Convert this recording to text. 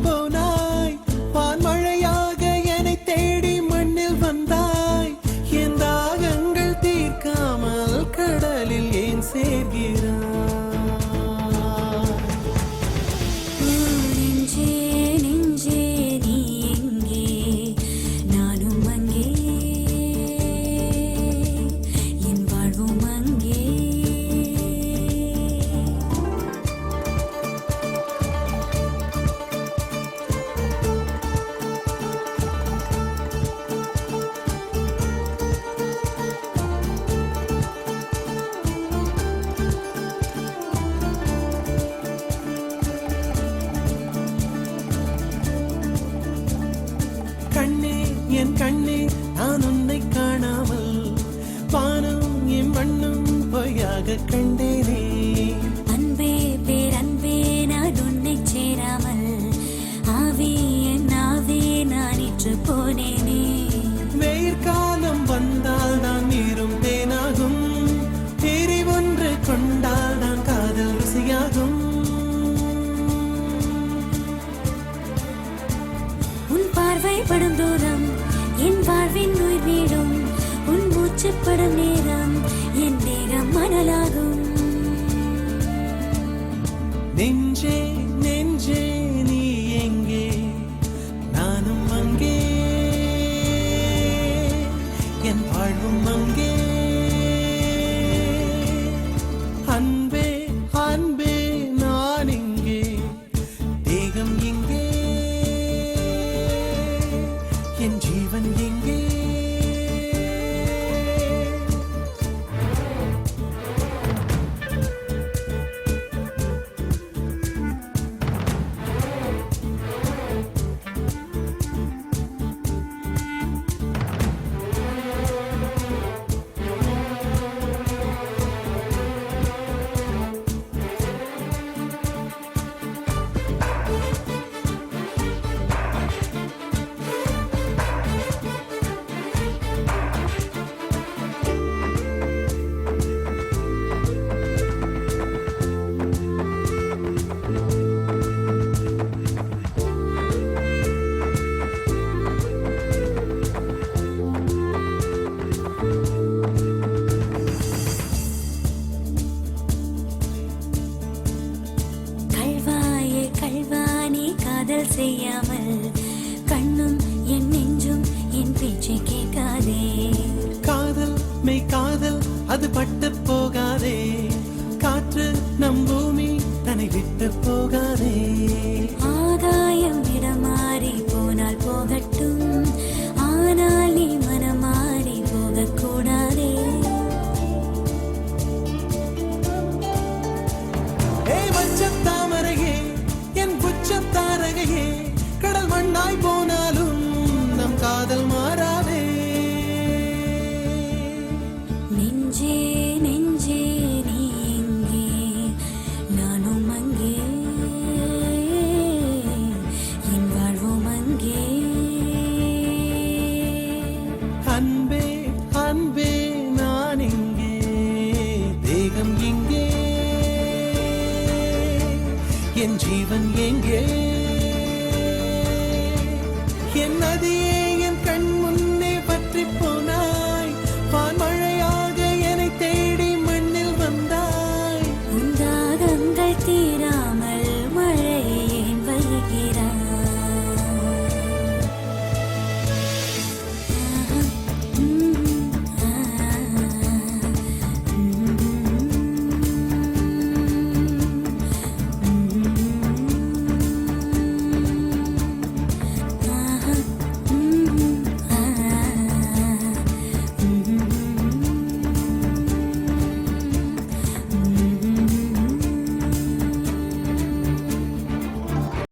போனாய் வான்மழையாக என்னை தேடி மண்ணில் வந்தாய் என் தாகங்கள் தீர்க்காமல் கடலில் ஏன் சேர்கிறாய் என் கண்ணே நான் உன்னை காணாமல் வானம் என் மண்ணும் பொய்யாக கண்டேனே அன்பே பேரன்பே நான் உன்னை சேராமல் ஆவி என் ஆவி நான் இற்று போனேனே வெயிற்காலம் வந்தால் தான் நீரும் தேனாகும் தேறி ஒன்று கொண்டால் தான் காதல் ருசியாகும் உன் பார்வை படும் தூரம் என் வாழ்வின் உயிர் வீடும் உன் மூச்சுப்படும் நேரம் என் தேகம் மணலாகும் நெஞ்சே நெஞ்சே நீ எங்கே நானும் அங்கே என் வாழ்வும் அங்கே அன்பே அன்பே நான் இங்கே தேகம் இங்கே என் ஜீவன் எங்கே செய்யாமல் கண்ணும் என் நெஞ்சும் என் பேச்சை கேட்காதே காதல் மெய் காதல் அது பட்டு போகாதே காற்று நம் பூமி தன்னை விட்டு போகாதே ஆகாயம் இடமாறி போனால் போகட்டும் ஆனால் நீ மனமாறி போகக்கூடாதே தாமரையே என் புச்சத்தாரகையே கடல் மண்ணாய் போனாலும் நம் காதல் மாறாதே நெஞ்சே நெஞ்சே நீ எங்கே நானும் அங்கே என் வாழ்வும் அங்கே அன்பே அன்பே நான் இங்கே தேகம் இங்கே என் ஜீவன் எங்கே